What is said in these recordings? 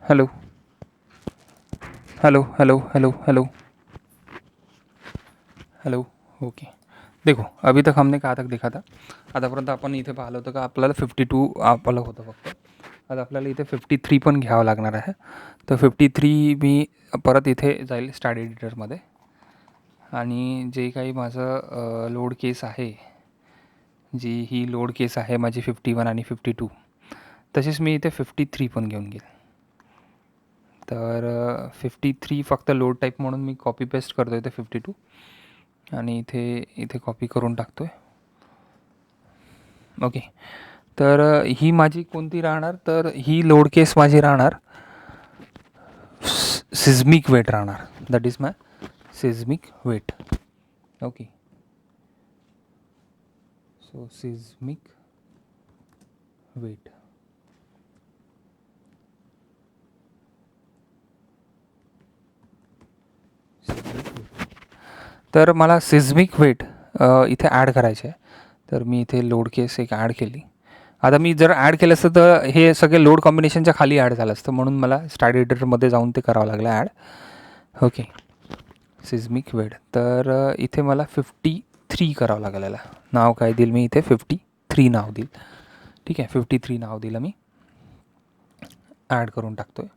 Hello hello hello hello hello hello. Okay. देखो, अभी तक हमने कहाँ तक देखा था. आतापर्यंत आपण इथे पाहिलं होतं का आपल्याला 52 आपलं होतं फक्त. आता आपल्याला इथे 53 पण घ्यावं लागणार आहे. तर 53 मी परत इथे जाईल स्टार्ट एडिटरमध्ये आणि जे काही माझं लोड केस आहे, जी ही लोड केस आहे माझी 51 आणि 52, तसेच मी इथे 53 पण घेऊन घेईल. तर 53 फक्त लोड टाईप म्हणून मी कॉपी पेस्ट करतो इथे 52 आणि इथे इथे कॉपी करून टाकतो आहे. ओके. तर ही माझी कोणती राहणार, तर ही लोड केस माझी राहणार सिझमिक वेट राहणार. That is my seismic weight. Okay. So seismic weight. तर मला सिझमिक वेट इथे ॲड करायचे आहे. तर मी इथे लोड केस एक ॲड केली. आता मी जर ॲड केलं असतं तर हे सगळे लोड कॉम्बिनेशनच्या खाली ॲड झालं असतं, म्हणून मला स्टार्ट एडिटरमध्ये जाऊन ते करावं लागलं ॲड. ओके. Seismic weight. तर इथे मला 53 करावं लागेल. याला नाव काय देईल मी इथे? 53 नाव देईल. ठीक आहे, 53 नाव दिलं मी. ॲड करून टाकतो आहे.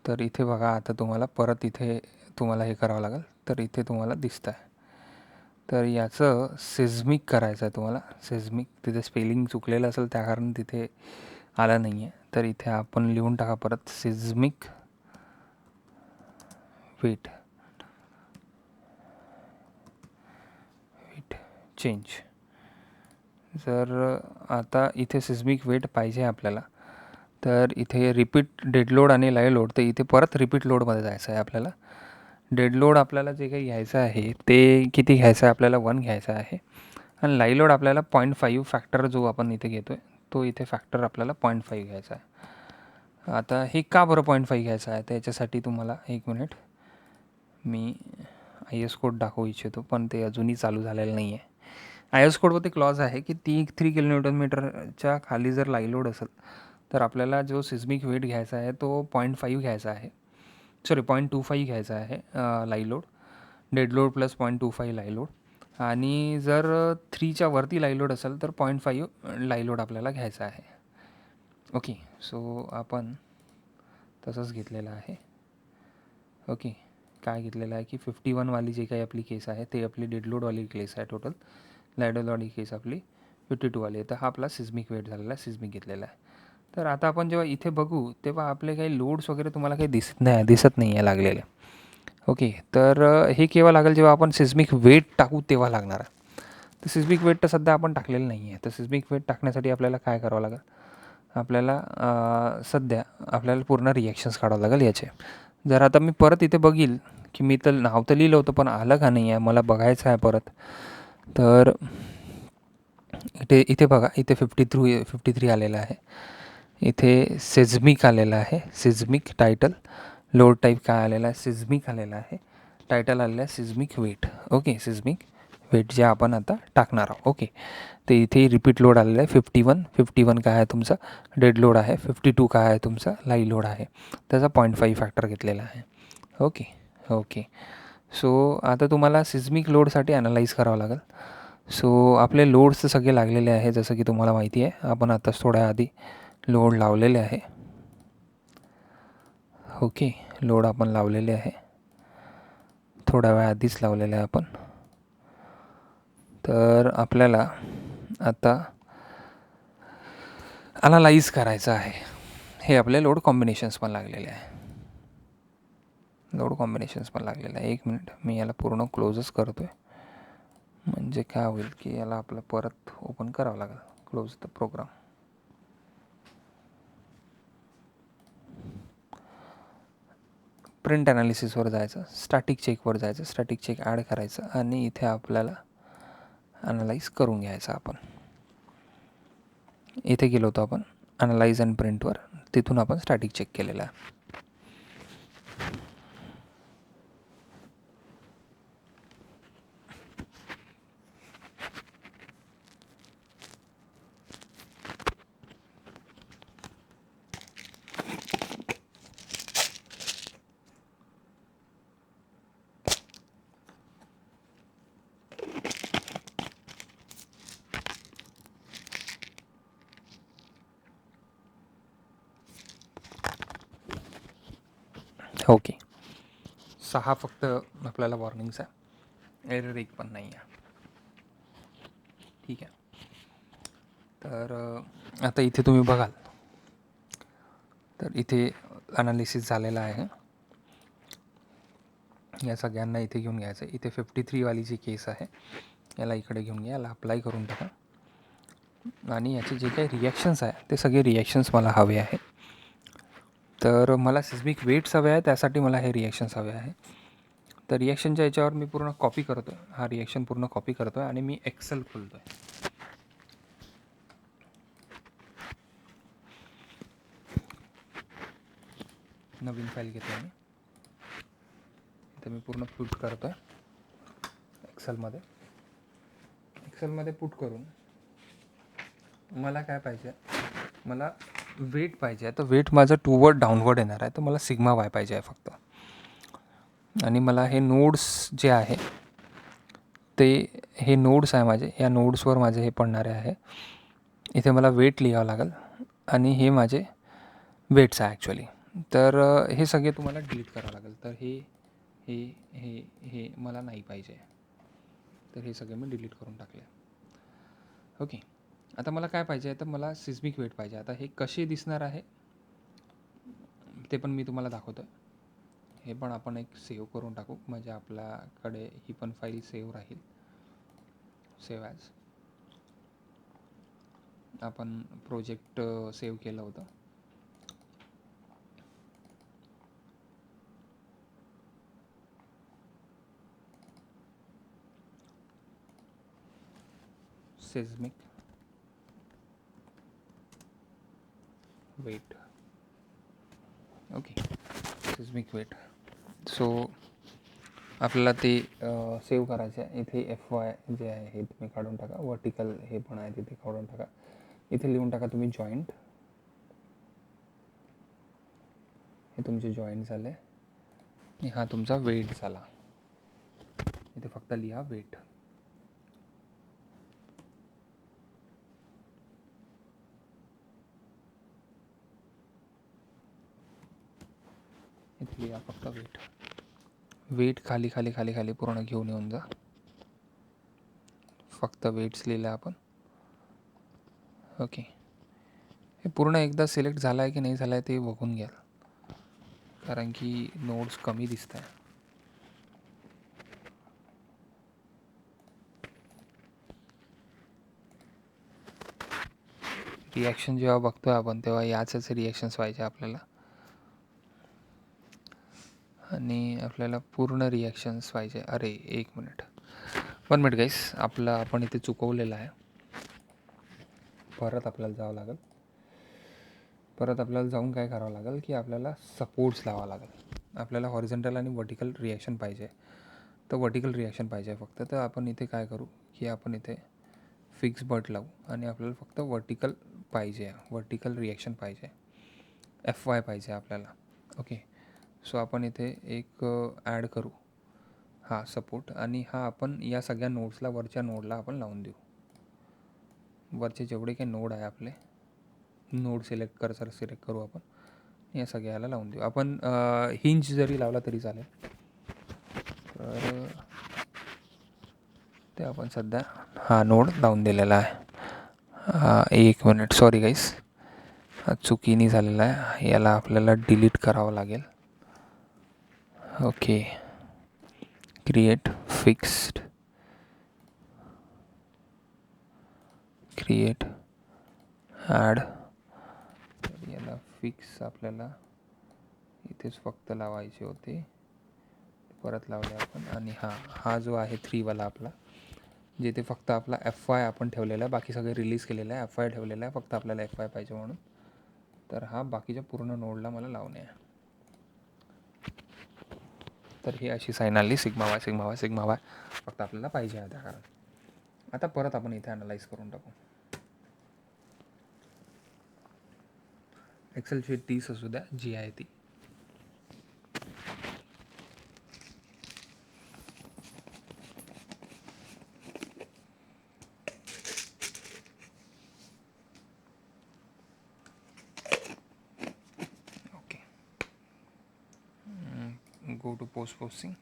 तर इथे बघा, आता तुम्हाला परत इथे तुम्हाला हे करावं लागेल. तर इथे तुम्हाला दिसतं आहे. तर याचं सिझमिक करायचं आहे तुम्हाला. सिझमिक तिथे स्पेलिंग चुकलेलं असेल त्या कारण तिथे आलं नाही आहे. तर इथे आपण लिहून टाका परत सिझमिक वेट. Weight change. जर आता इथे सिझमिक वेट पाहिजे आपल्याला, तर इथे रिपीट डेड लोड आणि लाईव्ह लोड, तर इथे परत रिपीट लोडमध्ये जायचं आहे आपल्याला. डेड लोड आपल्याला जे काही घ्यायचं आहे ते किती घ्यायचं आहे आपल्याला? 1 घ्यायचं आहे. आणि लाईव्ह लोड आपल्याला 0.5 फॅक्टर जो आपण इथे घेतो आहे तो इथे फॅक्टर आपल्याला 0.5 घ्यायचा आहे. आता हे का बरं 0.5 घ्यायचं आहे? त्याच्यासाठी तुम्हाला एक minute me I S code दाखवू इच्छितो, पण ते अजूनही चालू झालेलं नाही आहे. आय एस कोडमध्ये क्लॉज आहे की 3 किलोन्यूटन मीटरच्या खाली जर लाईव्ह लोड असेल तर आपल्याला जो सिझमिक वेट घ्यायचा आहे तो 0.5 घ्यायचा आहे. सॉरी 0.25 घ्यायचा आहे live load. Dead load plus 0.25 live load. आणि जर 3च्या वरती लाईव्ह लोड असेल तर 0.5 लाईव्ह लोड आपल्याला घ्यायचा आहे. ओके. सो आपण तसंच घेतलेलं आहे. ओके. काय घेतलेलं आहे की 51वाली जी काही आपली केस आहे ते आपली डेड लोडवाली केस आहे. टोटल लाईव्ह लोडवाली केस आपली 52वाली आहे. तर हा आपला सिझमिक वेट झालेला आहे, सिझमिक घेतलेला आहे. तर आता आपण जेव्हा इथे बघू तेव्हा आपले काही लोड्स वगैरे तुम्हाला काही दिसत नाही आहे लागलेले. ओके. तर हे केव्हा लागेल? जेव्हा आपण सिझमिक वेट टाकू तेव्हा लागणार आहे. तर सिझमिक वेट तर सध्या आपण टाकलेलं नाही आहे. तर सिझमिक वेट टाकण्यासाठी आपल्याला काय करावं लागेल? आपल्याला सध्या आपल्याला पूर्ण रिॲक्शन्स काढावं लागेल याचे. जर आता मी परत इथे बघील की मी तर नाव तर लिहिलं होतं पण आलं का नाही आहे, मला बघायचं आहे परत. तर इथे बघा, इथे 53 आलेलं आहे. इथे सिझमिक आलेलं आहे. Seismic title. लोड टाईप काय आलेला आहे? सिझमिक आलेला आहे. टायटल आलेलं आहे seismic weight. Okay. Seismic weight जे आपण आता टाकणार आहोत. ओके. तर इथे रिपीट लोड आलेला आहे 51 काय आहे तुमचा? डेड लोड आहे. 52 काय आहे तुमचा? लाईव्ह लोड आहे. त्याचा 0.5 फॅक्टर घेतलेला आहे. ओके. ओके. सो आता तुम्हाला सिझमिक लोडसाठी ॲनालाइज करावं लागेल. सो आपले लोड्स तर सगळे लागलेले आहे, जसं की तुम्हाला माहिती आहे. आपण आताच थोड्या आधी लोड लावलेले आहे. ओके. लोड आपण लावलेले आहे, थोड्या वेळा आधीच लावलेलं आहे आपण. तर आपल्याला आता ॲनालाइज करायचं आहे. हे आपले लोड कॉम्बिनेशन्स पण लागलेले आहे. लोड कॉम्बिनेशन्स पण लागलेले आहे. एक मिनिट, मी याला पूर्ण क्लोजच करतो आहे. म्हणजे काय होईल की याला आपलं परत ओपन करावं लागेल. Close the program. प्रिंट ॲनालिसिसवर जायचं, स्टॅटिक चेकवर जायचं, स्टॅटिक चेक ॲड करायचं आणि इथे आपल्याला ॲनालाइज करून घ्यायचं. आपण इथे गेलो होतो आपण ॲनालाइज अँड प्रिंटवर, तिथून आपण स्टॅटिक चेक केलेलं आहे. ओके, 6 फक्त आपल्याला वॉर्निंग्स आहे, एरर एक पण नाही आहे. ठीक आहे. तर आता इथे तुम्ही बघाल तर इथे ॲनालिसिस झालेला आहे. या सगळ्यांना इथे घेऊन घ्यायचं आहे. इथे 53 वाली जी केस आहे याला इकडे घेऊन घ्या, याला अप्लाय करून टाका. आणि याचे जे काही रिॲक्शन्स आहे ते सगळे रिॲक्शन्स मला हवे आहे. तर मला सिस्मिक वेट्स हवे आहे, त्यासाठी मला हे रिॲक्शन्स हवे आहे. तर रिॲक्शनच्या याच्यावर मी पूर्ण कॉपी करतो आहे, हा रिॲक्शन पूर्ण कॉपी करतो आहे आणि मी एक्सेल खोलतो आहे. नवीन फाईल घेतो आहे मी. इथे मी पूर्ण पुट करतो आहे एक्सेलमध्ये. एक्सेलमध्ये पुट करून मला काय पाहिजे, मला वेट पाहिजे आहे. तर वेट माझं टूवर्ड डाऊनवर्ड येणार आहे, तर मला सिग्मा वाय पाहिजे आहे फक्त. आणि मला हे नोड्स जे आहे ते हे नोड्स आहे माझे, या नोड्सवर माझे हे पडणारे आहे. इथे मला वेट लिहावं लागेल आणि हे माझे वेट्स आहे ॲक्च्युली. तर हे सगळे तुम्हाला डिलीट करावं लागेल. तर हे हे हे हे मला नाही पाहिजे, तर हे सगळे मी डिलीट करून टाकले. ओके, आता मला काय पाहिजे आहे, तर मला सिस्मिक वेट पाहिजे. आता हे कसे दिसणार आहे ते पण मी तुम्हाला दाखवतो आहे. हे पण आपण एक सेव्ह करून टाकू, म्हणजे आपल्याकडे ही पण फाईल सेव्ह राहील. सेव्ह ॲज आपण प्रोजेक्ट सेव्ह केलं होतं. Seismic weight. Okay, seismic weight. So आपल्याला ते सेव्ह करायचं आहे. इथे एफ वाय जे आहे हे तुम्ही काढून टाका, वर्टिकल हे पण आहे तिथे काढून टाका. इथे लिहून टाका तुम्ही जॉईंट. हे तुमचे जॉईंट झाले आणि हा तुमचा वेट झाला. इथे फक्त लिहा वेट. इथे लिहा फक्त वेट. वेट खाली खाली खाली खाली पूर्ण घेऊन येऊन जा. फक्त वेट्स लिहिलं आपण. ओके, हे पूर्ण एकदा सिलेक्ट झालं आहे की नाही झालं आहे ते बघून घ्या, कारण की नोड्स कमी दिसत आहे. रिॲक्शन जेव्हा बघतो आहे आपण तेव्हा याचंच रिॲक्शन्स पाहिजे आपल्याला, आणि आपल्याला पूर्ण रिॲक्शन्स पाहिजे. अरे 1 मिनिट गाईस, आपण इथे चुकवलेलं आहे. परत आपल्याला जावं लागेल. परत आपल्याला जाऊन काय करावं लागेल की आपल्याला सपोर्ट्स लावावं लागेल. आपल्याला हॉरिझॉन्टल आणि वर्टिकल रिॲक्शन पाहिजे, तर वर्टिकल रिॲक्शन पाहिजे फक्त. तर आपण इथे काय करू की आपण इथे फिक्स बट लावू आणि आपल्याला फक्त वर्टिकल पाहिजे, वर्टिकल रिॲक्शन पाहिजे, एफ वाय पाहिजे आपल्याला. ओके, सो आपण इथे एक ॲड करू हा सपोर्ट, आणि हा आपण या सगळ्या नोड्सला, वरच्या नोडला आपण लावून देऊ. वरचे जेवढे काही नोड आहे आपले, नोड सिलेक्ट कर्सर सिलेक्ट करू आपण, या सगळ्याला लावून देऊ. आपण हिंज जरी लावला तरी चालेल. तर ते आपण सध्या हा नोड लावून दिलेला आहे. 1 मिनिट, सॉरी गाईस, चुकीने झालेला आहे. याला आपल्याला डिलीट करावं लागेल. Okay, create fixed, create add. तर याला फिक्स आपल्याला इथेच फक्त लावायचे होते, परत लावले आपण. आणि हा जो आहे 3 वाला आपला, जिथे फक्त आपला एफ वाय आपण ठेवलेला आहे, बाकी सगळे रिलीज केलेलं आहे, एफ वाय ठेवलेला आहे, फक्त आपल्याला एफ वाय पाहिजे म्हणून. तर हा बाकीच्या पूर्ण नोडला मला लावणे आहे. तर ही अशी साईन आली, sigma Y sigma Y sigma Y फक्त आपल्याला पाहिजे आहे त्या कारण. आता परत आपण इथे ॲनालाइज करून टाकू. एक्सेल शीट 30 असू द्या, जी आहे ती. Okay, go to post processing.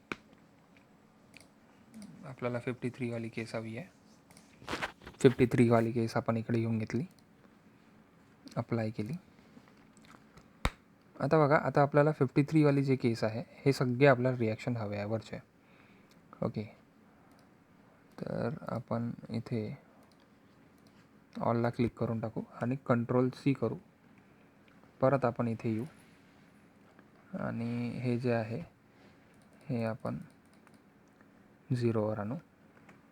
आपल्याला 53 वाली केस हवी आहे. 53 वाली केस आपण इकडे येऊन घेतली, अप्लाय केली. आता बघा, आता आपल्याला 53 वाली जे केस आहे हे सगळे आपल्याला रिॲक्शन हवे आहे वरचे. ओके, तर आपण इथे ऑलला क्लिक करून टाकू आणि Ctrl+C करू. परत आपण इथे येऊ आणि हे जे आहे हे आपण 0वर आणू.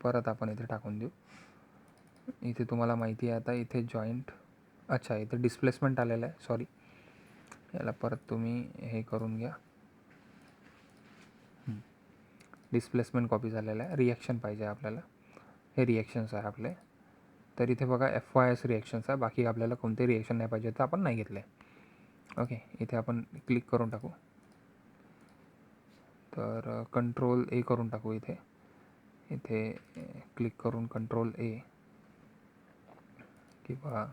परत आपण इथे टाकून देऊ. इथे तुम्हाला माहिती आहे आता इथे जॉईंट, अच्छा इथे डिस्प्लेसमेंट आलेलं आहे, सॉरी. याला परत तुम्ही हे करून घ्या. डिस्प्लेसमेंट कॉपी झालेला आहे. रिॲक्शन पाहिजे आपल्याला, हे रिॲक्शन्स आहे आपले. तर इथे बघा FYS रिॲक्शन्स आहे, बाकी आपल्याला कोणते रिॲक्शन नाही पाहिजे तर आपण नाही घेतले. ओके, इथे आपण क्लिक करून टाकू. तर Ctrl+A करून टाकू. इथे क्लिक करून Ctrl+A, किंवा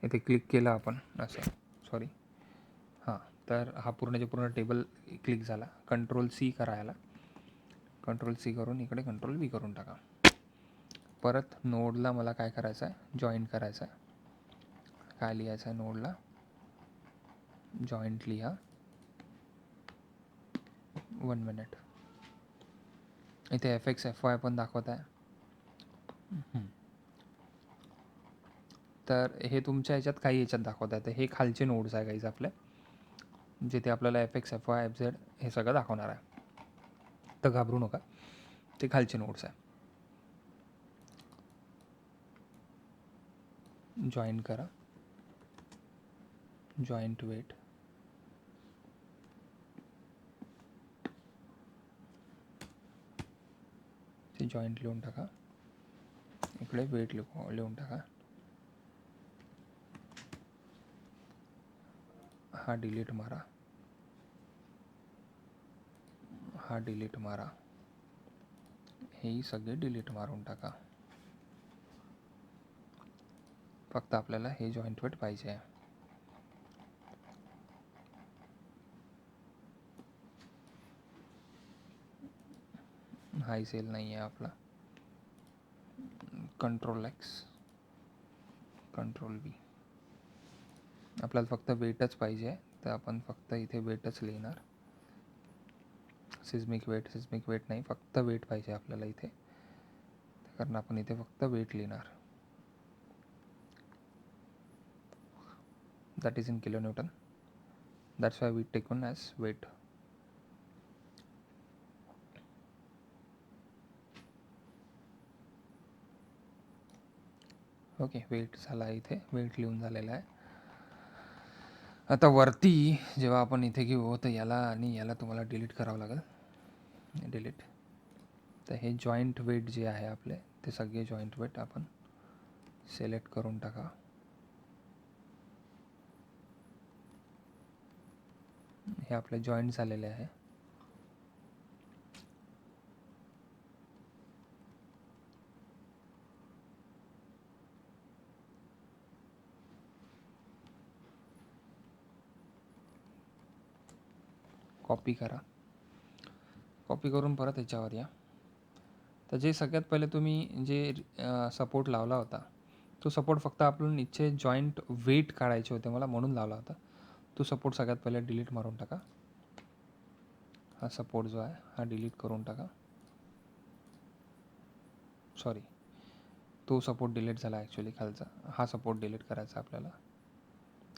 इथे क्लिक केलं आपण असं, सॉरी. हां, तर हा पूर्णच्या पूर्ण टेबल क्लिक झाला. Ctrl+C करायला, Ctrl+C करून इकडे Ctrl+V करून टाका. परत नोडला मला काय करायचं आहे, जॉईंट करायचं आहे. काय लिहायचं आहे नोडला, जॉईंट लिहा. 1 मिनिट. इथे FX FY पण दाखवत आहे. तर हे तुमच्या ह्याच्यात काही याच्यात दाखवत आहे. तर हे खालचे नोड्स आहे काहीच आपले, जिथे आपल्याला FX FY FZ हे सगळं दाखवणार आहे. तर घाबरू नका, ते खालचे नोड्स आहे. जॉईन करा, जॉईंट वेट. ते जॉईंट लिहून टाका. इकडे वेट लिहून टाका. हा डिलीट मारा, हा डिलीट मारा. हेही सगळे डिलीट मारून टाका. फक्त आपल्याला हे जॉईंट वेट पाहिजे आहे. हाय सेल नाही आहे आपला. Ctrl+X, Ctrl+V. आपल्याला फक्त वेटच पाहिजे आहे, तर आपण फक्त इथे वेटच लिहिणार. सिस्मिक वेट नाही, फक्त वेट पाहिजे आपल्याला इथे, कारण आपण इथे फक्त वेट लिहिणार. That is in kilonewton. That's why we taken as weight. Okay, weight झाला आहे. इथे वेट लिहून झालेला आहे. आता वरती जेव्हा आपण इथे घेऊ तर याला आणि याला तुम्हाला डिलीट करावं लागेल. डिलीट. तर हे जॉईंट वेट जे आहे आपले, ते सगळे जॉईंट वेट आपण सिलेक्ट करून टाका. हे आपले जॉईंट झालेले आहे. कॉपी करा. कॉपी करून परत याच्यावर या. तर जे सगळ्यात पहिले तुम्ही जे सपोर्ट लावला होता, तो सपोर्ट फक्त आपण इथे जॉईंट वेट काढायचे होते मला, म्हणून लावला होता. तो सपोर्ट सगळ्यात पहिले डिलीट मारून टाका. हा सपोर्ट जो आहे हा डिलीट करून टाका. सॉरी, तो सपोर्ट डिलीट झाला ॲक्च्युली खालचा. हा सपोर्ट डिलीट करायचा आपल्याला.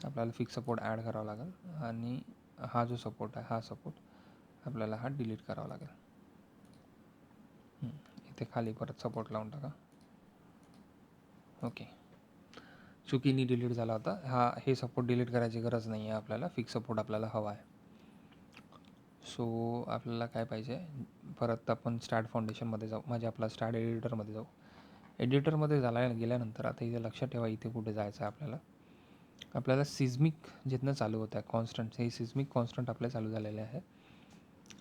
आपल्याला फिक्स सपोर्ट ॲड करावा लागेल, आणि हा जो सपोर्ट आहे हा सपोर्ट आपल्याला हा डिलीट करावा लागेल. इथे खाली परत सपोर्ट लावून टाका. ओके, चुकीने डिलीट झाला होता हा. हे सपोर्ट डिलीट करायची गरज नाही आहे आपल्याला, फिक्स सपोर्ट आपल्याला हवा आहे. सो आपल्याला काय पाहिजे, परत आपण स्टार्ट फाउंडेशनमध्ये जाऊ, म्हणजे आपला स्टार्ट एडिटरमध्ये जाऊ. एडिटरमध्ये गेल्यानंतर आता इथे लक्षात ठेवा, इथे कुठे जायचं आहे आपल्याला. आपल्याला सिस्मिक जिथनं चालू होतं आहे कॉन्स्टंट, हे सिस्मिक कॉन्स्टंट आपले चालू झालेले आहे.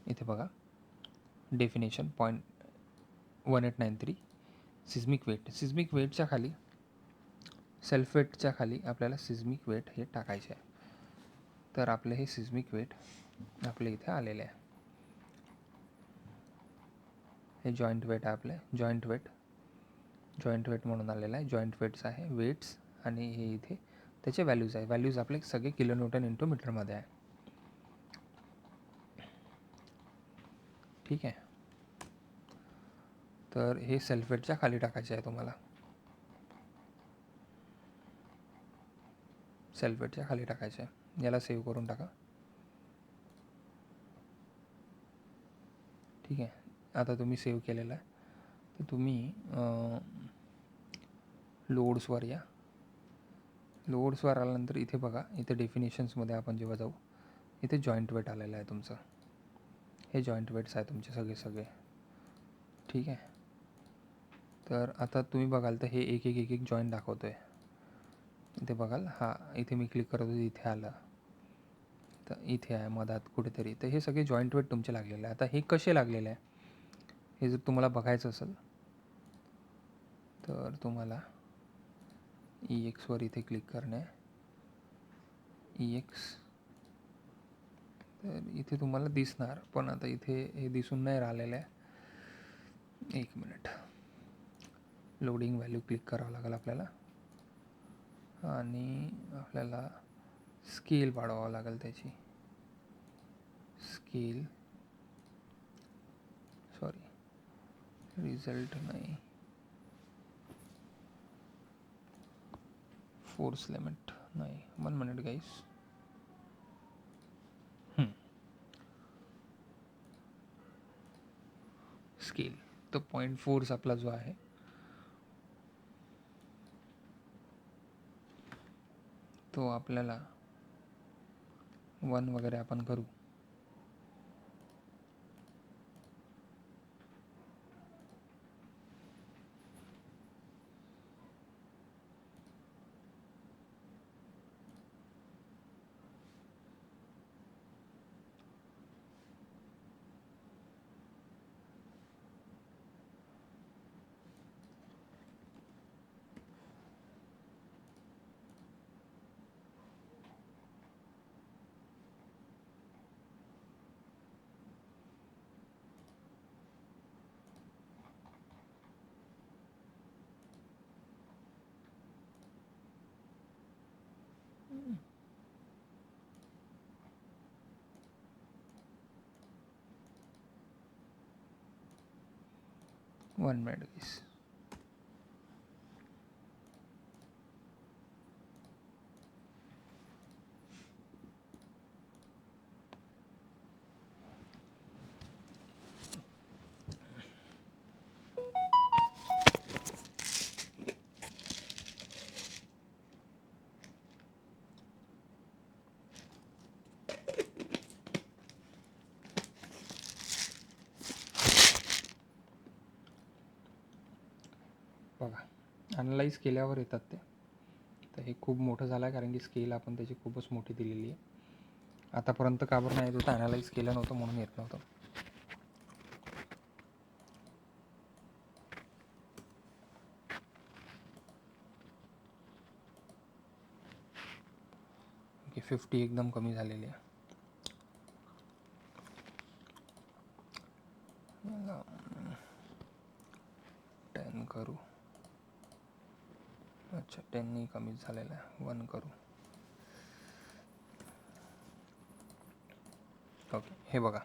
इथे बघा डेफिनेशन 0.1893 सिस्मिक वेट. सिस्मिक वेटच्या खाली, सेल्फ वेटच्या खाली आपल्याला सिस्मिक वेट हे टाकायचे आहे. तर आपले हे सिस्मिक वेट आपले इथे आलेले आहे. हे जॉईंट वेट आहे आपले, जॉईंट वेट म्हणून आलेलं आहे. जॉईंट वेट्स आहे, वेट्स, आणि हे इथे त्याचे व्हॅल्यूज आहे. व्हॅल्यूज आपले सगळे किलोन्यूटन इंटू मीटरमध्ये आहे. ठीक आहे. तर हे सेल्फ वेटच्या खाली टाकायचे आहे तुम्हाला. सेल्फ वेटच्या खाली टाकायचे आहे. याला सेव्ह करून टाका. ठीक आहे. आता तुम्ही सेव्ह केलेलं आहे. तर तुम्ही लोड्सवर या. लोड्सवर आल्यानंतर इथे बघा, इथे डेफिनेशन्समध्ये आपण जेव्हा जाऊ, इथे जॉईंट वेट आलेलं आहे तुमचं. हे जॉईंट वेट्स आहे तुमचे सगळे. ठीक आहे. तर आता तुम्ही बघाल तर हे एक एक जॉईंट दाखवतो आहे. इथे बघाल, हा इथे मी क्लिक करतो, इथे आलं, तर इथे आहे मधात कुठेतरी. तर हे सगळे जॉईंट वेट तुमचे लागलेले आहे. आता हे कसे लागलेले आहे हे जर तुम्हाला बघायचं असेल तर तुम्हाला EXवर इथे क्लिक करणे. EX, तर इथे तुम्हाला दिसणार, पण आता इथे हे दिसून नाही राहिलेलं आहे. एक मिनिट, लोडिंग व्हॅल्यू क्लिक करावं लागेल आपल्याला, आणि आपल्याला स्केल वाढवावं लागेल त्याची. स्केल, सॉरी, रिझल्ट नाही, फोर्स लिमिट नाही. 1 मिनिट गाईस. स्केल, तर 0.4 आपला जो आहे तो आपल्याला 1 वगैरे आपण करू. वन मिनिट गाईस. बघा, ॲनलाईज केल्यावर येतात ते. तर हे खूप मोठं झालं आहे, कारण की स्केल आपण त्याची खूपच मोठी दिलेली आहे. आतापर्यंत का बरं नाही येत होतं, ॲनालाईज केलं नव्हतं म्हणून येत नव्हतं. ओके, 50 एकदम कमी झालेली आहे. 10 करू. अच्छा, 10 कमीच झालेलं आहे. 1 करू. ओके, हे बघा,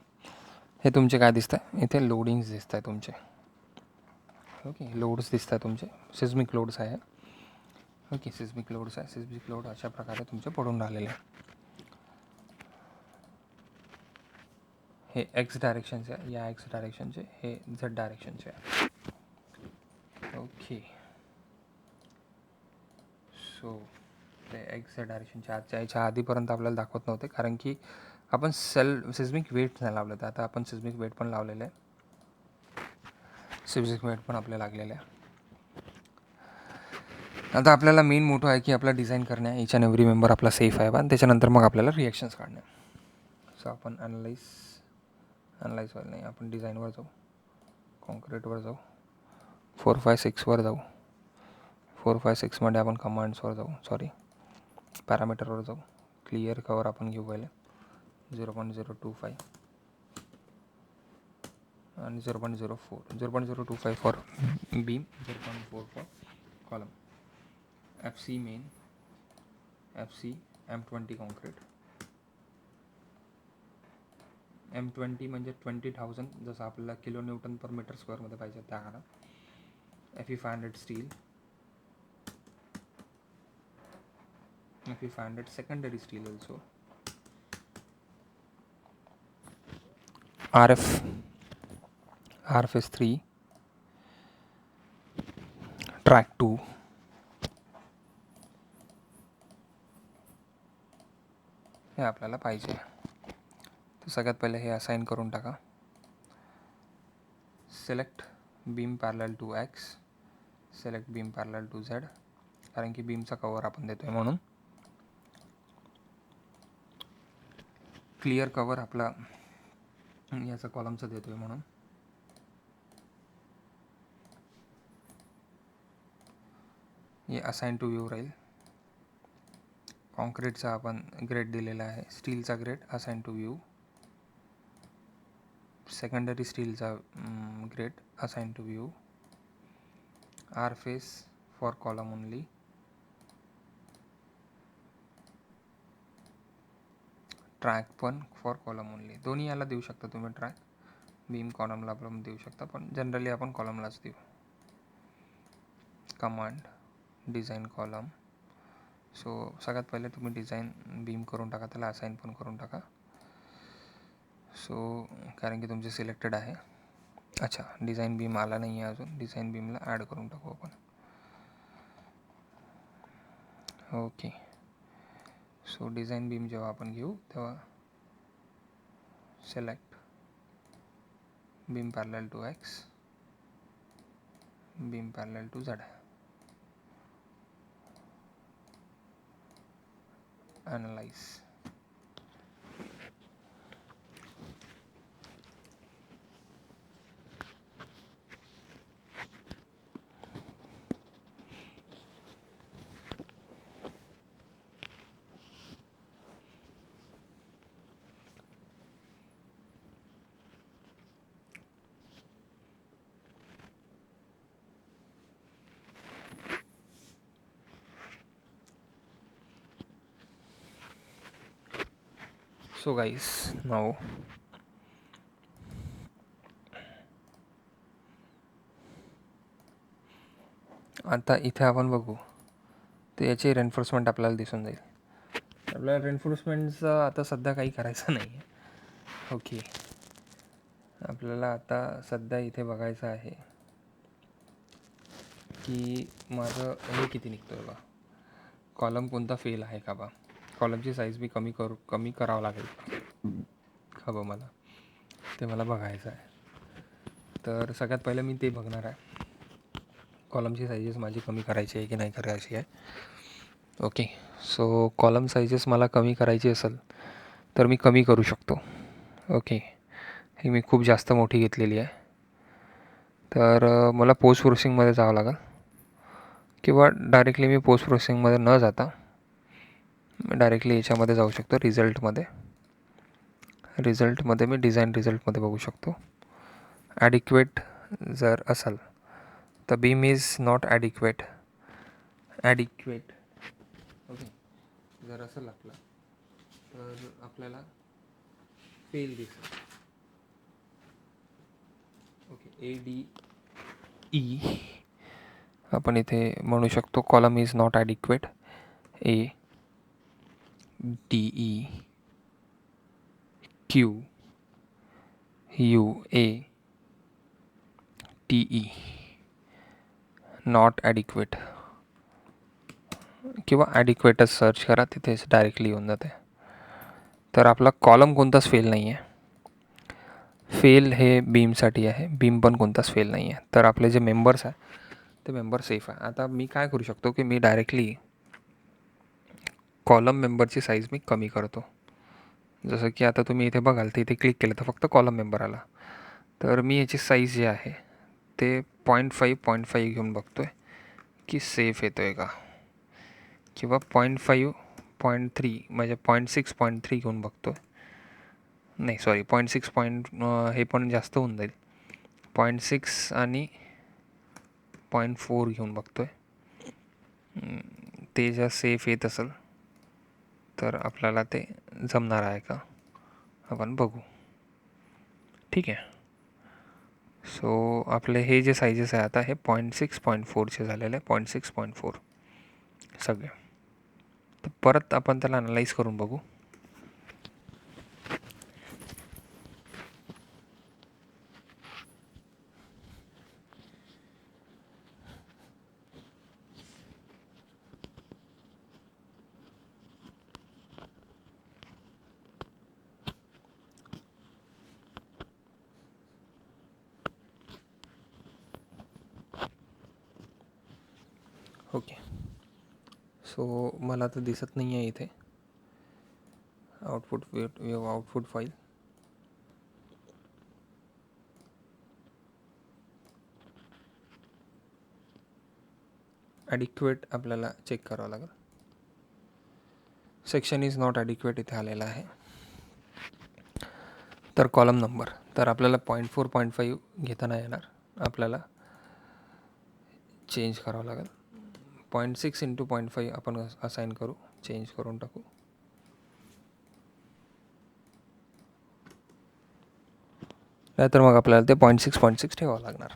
हे तुमचे काय दिसतं आहे, इथे लोडिंग्स दिसत आहे तुमचे. ओके, लोड्स दिसत आहे तुमचे, सिस्मिक लोड्स आहे. ओके, सिस्मिक लोड्स आहे. सिस्मिक लोड अशा प्रकारे तुमचे पडून राहिलेले आहे. हे एक्स डायरेक्शनचे आहे, या एक्स डायरेक्शनचे, हे झेड डायरेक्शनचे आहे. ओके, सो ते एक्स झेड डायरेक्शनचे आजच्या याच्या आधीपर्यंत आपल्याला दाखवत नव्हते, कारण की आपण सिस्मिक वेट नाही लावलं. तर आता आपण सिस्मिक वेट पण लावलेलं आहे. सिस्मिक वेट पण आपल्याला लागलेलं आहे. आता आपल्याला मेन मोठं आहे की आपला डिझाईन करणे, इच अँड एव्हरी मेंबर आपला सेफ आहे, आणि त्याच्यानंतर मग आपल्याला रिॲक्शन्स काढणे. सो आपण ॲनलाईजवर नाही, आपण डिझाईनवर जाऊ, कॉन्क्रीटवर जाऊ, 456वर जाऊ. 456मध्ये आपण कमांड्सवर जाऊ, सॉरी, पॅरामीटरवर जाऊ. क्लिअर कवर आपण घेऊ पहिले 0.025. आणि 0.02 for beam, 0.4 for column. FC main, FC M20 concrete. M20 म्हणजे 20,000, जसं आपल्याला किलो न्यूटन पर मीटर स्क्वेअरमध्ये पाहिजे त्या काळात. FE 500 steel, FE 500 secondary steel also. RF is 3, track 2. हे आपल्याला पाहिजे. तर सगळ्यात पहिले हे असाइन करून टाका. Select beam parallel to X, select beam parallel to Z, कारण की बीमचा कवर आपण देतोय म्हणून. क्लिअर कवर आपला याचा कॉलमचा देतोय म्हणून. हे असाइन टू व्ह्यू राहील. कॉन्क्रीटचा आपण ग्रेड दिलेला आहे, स्टीलचा grade assign to view. Secondary स्टीलचा grade assign to view. R face for column only. Track पण फॉर कॉलम ओनली. दोन्ही याला देऊ शकता तुम्ही ट्रॅक. बीम कॉलमला पण देऊ शकता, पण जनरली आपण कॉलमलाच देऊ. Command design column. सो सगळ्यात पहिले तुम्ही डिझाईन बीम करून टाका, त्याला असाइन पण करून टाका. सो कारण की तुमचे सिलेक्टेड आहे. अच्छा, डिझाईन बीम आला नाही आहे अजून. डिझाईन बीमला ॲड करून टाकू आपण. ओके. सो डिझाईन बीम जेव्हा आपण घेऊ तेव्हा select beam parallel to X, beam parallel to Z. Analyze. So guys, now आता इथे आपण बघू तर याची रेन्फोर्समेंट आपल्याला दिसून जाईल. आपल्याला रेन्फोर्समेंटचं आता सध्या काही करायचं नाही आहे. ओके, आपल्याला आता सध्या इथे बघायचं आहे की माझं हे किती निघतो आहे बा, कॉलम कोणता फेल आहे का बा, कॉलमची साईज मी कमी करावं लागेल का बा मला, ते मला बघायचं आहे. तर सगळ्यात पहिलं मी ते बघणार आहे, कॉलमची साईजेस माझी कमी करायची आहे की नाही करायची आहे. ओके, सो कॉलम साईजेस मला कमी करायची असेल तर मी कमी करू शकतो. ओके, ही मी खूप जास्त मोठी घेतलेली आहे. तर मला पोस्ट प्रोसेसिंगमध्ये जावं लागेल, किंवा डायरेक्टली मी पोस्ट प्रोसेसिंगमध्ये न जाता डायरेक्टली याच्यामध्ये जाऊ शकतो, रिझल्टमध्ये मी डिझाईन रिझल्टमध्ये बघू शकतो. ॲडिक्वेट जर असेल तर beam is not adequate. Okay, जर असेल आपला तर आपल्याला फेल दिसेल. ओके, ADE आपण इथे म्हणू शकतो, column is not adequate. ADE QUATE not adequate, किंवा ॲडिक्वेटच सर्च करा, तिथेच डायरेक्टली येऊन जाते. तर आपला कॉलम कोणताच फेल नाही आहे. फेल हे बीमसाठी आहे, बीम पण कोणताच फेल नाही आहे. तर आपले जे मेंबर्स आहे ते मेंबर सेफ आहे. आता मी काय करू शकतो की मी डायरेक्टली कॉलम मेंबरची साईज मी कमी करतो. जसं की आता तुम्ही इथे बघाल तर इथे क्लिक केलं तर फक्त कॉलम मेंबर आला. तर मी याची साईज जे आहे ते 0.5 घेऊन बघतो आहे की सेफ येतो आहे का, किंवा 0.3 म्हणजे 0.6 घेऊन बघतो आहे. नाही सॉरी 0.6 हे पण जास्त होऊन जाईल. 0.6 आणि 0.4 घेऊन बघतो आहे. ते जर सेफ येत असेल तर आपल्याला ते जमणार आहे का आपण बघू. ठीक आहे. सो आपले हे जे साईजेस आहे आता हे 0.6 0.4चे झालेले आहे. 0.6 0.4 सगळे. तर परत आपण त्याला अनालाइज करून बघू. ओके. सो मला तर दिसत नाही आहे इथे आउटपुट फाईल. ॲडिक्वेट आपल्याला चेक करावं लागेल. सेक्शन इज नॉट ॲडिक्वेट इथे आलेला आहे. तर कॉलम नंबर तर आपल्याला 0.4 0.5 घेता नाही येणार, आपल्याला चेंज करावं लागेल. 0.6 × 0.5 आपण असाइन करू, चेंज करून टाकू. नाहीतर मग आपल्याला ते 0.6 0.6 ठेवावं लागणार.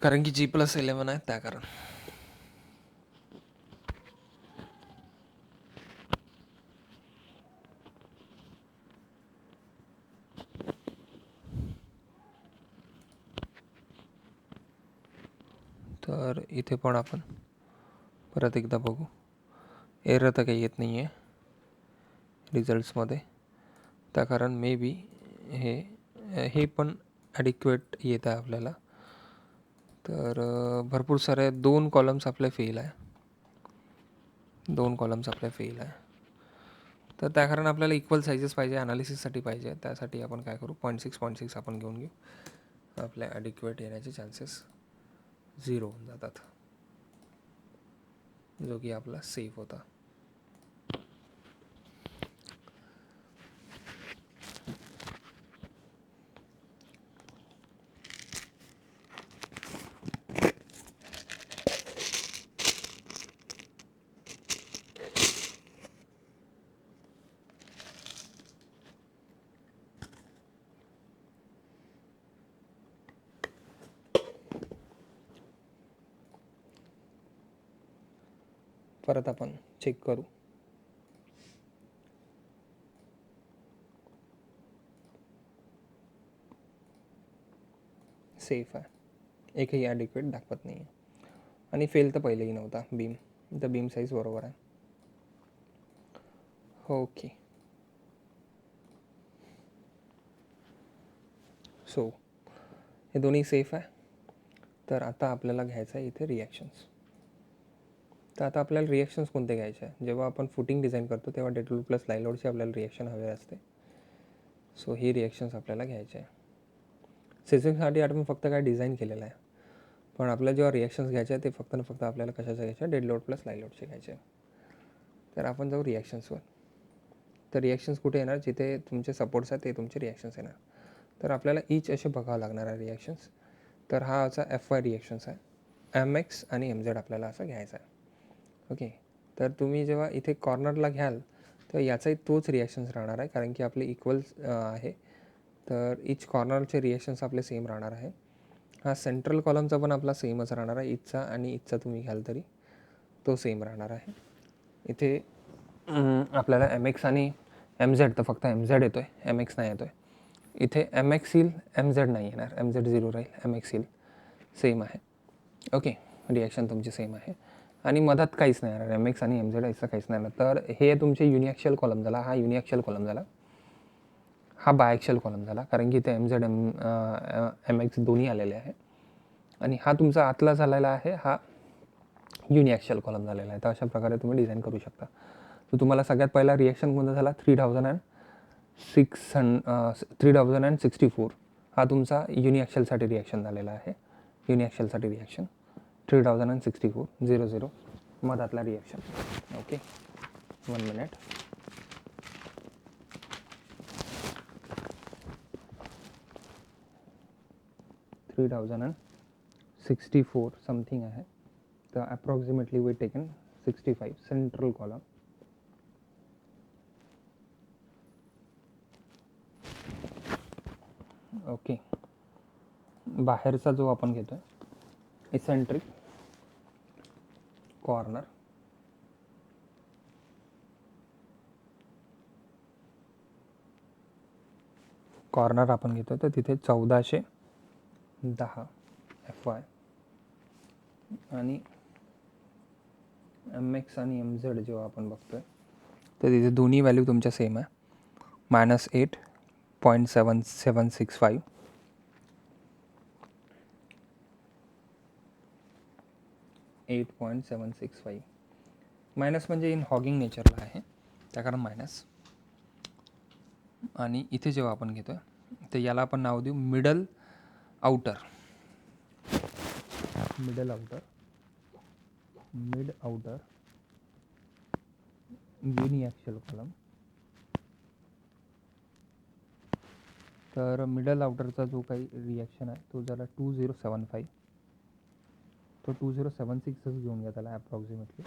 कारण की G+11 आहे त्या कारण. तर इथे पण आपण परत एकदा बघू. एरर तर काही येत नाही आहे रिझल्ट्समध्ये, त्या कारण मे बी हे पण ॲडिक्वेट येत आहे आपल्याला. तर भरपूर सारे 2 कॉलम्स आपले फेल आहे. 2 कॉलम्स आपल्या फेल आहे. तर त्या कारण आपल्याला इक्वल साईजेस पाहिजे, ॲनालिसिससाठी पाहिजे. त्यासाठी आपण काय करू, 0.6 0.6 आपण घेऊन घेऊ. आपल्या ॲडिक्वेट येण्याचे चान्सेस 0 होऊन जातात, जो की आपला सेफ होता. परत आपण चेक करू. सेफ आहे, एकही ॲडिक्वेट दाखवत नाही आहे. आणि फेल तर पहिलेही नव्हता बीम, तर बीम साईज बरोबर आहे. ओके. सो हे दोन्ही सेफ आहे. तर आता आपल्याला घ्यायचं आहे इथे रिॲक्शन्स. तर आता आपल्याला रिॲक्शन्स कोणते घ्यायचे आहे, जेव्हा आपण फुटिंग डिझाईन करतो तेव्हा डेटोल प्लस लायलोडचे आपल्याला रिॲक्शन हवे असते. सो ही रिॲक्शन्स आपल्याला घ्यायचे आहे. सिस्टमसाठी आपण फक्त काय डिझाईन केलेलं आहे, पण आपल्याला जेव्हा रिॲक्शन्स घ्यायचे आहे ते फक्त ना फक्त आपल्याला कशाचे घ्यायचे आहे, डेडलोड प्लस लायलोडचे घ्यायचे आहे. तर आपण जाऊ रिॲक्शन्सवर. तर रिॲक्शन्स कुठे येणार, जिथे तुमचे सपोर्ट्स आहेत ते तुमचे रिॲक्शन्स येणार. तर आपल्याला ईच असे बघावं लागणार आहे रिॲक्शन्स. तर हा असा FY रिॲक्शन्स आहे, MX आणि MZ आपल्याला असं घ्यायचा आहे. ओके. तर तुम्ही जेव्हा इथे कॉर्नरला घ्याल तर याचाही तोच रिॲक्शन्स राहणार आहे, कारण की आपले इक्वल्स आहे. तर इच कॉर्नरचे रिॲक्शन्स आपले सेम राहणार आहे. हा सेंट्रल कॉलमचा पण आपला सेमच राहणार आहे, इथचा आणि इथचा तुम्ही घ्याल तरी तो सेम राहणार आहे. इथे आपल्याला MX आणि MZ, तर फक्त MZ येतो आहे, MX नाही येतो आहे. इथे MX येईल, MZ नाही येणार, MZ 0 राहील, MX येईल. सेम आहे. ओके. रिॲक्शन तुमची सेम आहे आणि मधात काहीच नाही येणार, MX आणि MZ असं काहीच नाही येणार. तर हे तुमचे युनिॲक्शियल कॉलम झाला, हा युनिॲक्शियल कॉलम झाला, हा बायॲक्शियल कॉलम झाला, कारण की इथे MZ MX दोन्ही आलेले आहे. आणि हा तुमचा आतला झालेला आहे, हा युनिॲक्शियल कॉलम झालेला आहे. तर अशा प्रकारे तुम्ही डिझाईन करू शकता. तर तुम्हाला सगळ्यात पहिला रिॲक्शन कोणता झाला, 3064 हा तुमचा युनिॲक्शियलसाठी रिॲक्शन झालेला आहे. युनिॲक्शियलसाठी रिॲक्शन 3064 00 मधातला रिॲक्शन. Okay 1 minute. $3,064 समथिंग आहे. तर approximately we taken 65 central column. Okay, बाहेरचा जो आपण घेतोय इसेंट्रिक कॉर्नर, आपण घेतोय तर तिथे 1410 FY आणि MX आणि MZ जेव्हा आपण बघतोय तर तिथे दोन्ही व्हॅल्यू तुमच्या सेम आहे. -8.7765 8.765 मायनस म्हणजे इन हॉगिंग नेचरला आहे त्या कारण मायनस. आणि इथे जेव्हा आपण घेतोय तर याला आपण नाव देऊ middle outer. Mid outer uniaxial column. तर मिडल आउटरचा जो काही रिॲक्शन आहे तो झाला 2075. तो 2076च घेऊन घ्या त्याला ॲप्रॉक्सिमेटली.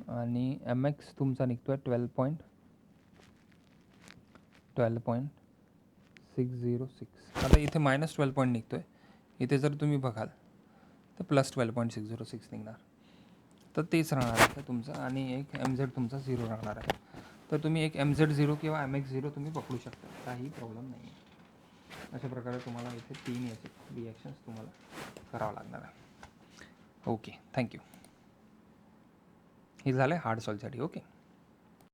आणि MX तुमचा निघतो आहे 12.606. आता इथे -12 पॉईंट निघतो आहे. इथे जर तुम्ही बघाल तर +12.606 निघणार. तर तेच राहणार आहे तुमचं. आणि एक MZ तुमचा 0 राहणार आहे. तर तुम्ही एक MZ 0 किंवा MX 0 तुम्ही पकडू शकता, काही प्रॉब्लेम नाही आहे. अशा प्रकारे तुम्हाला इथे 3 याचे रिॲक्शन्स तुम्हाला करावं लागणार आहे. Okay, thank you. हे झालं आहे हार्ड सॉल्वसाठी. ओके.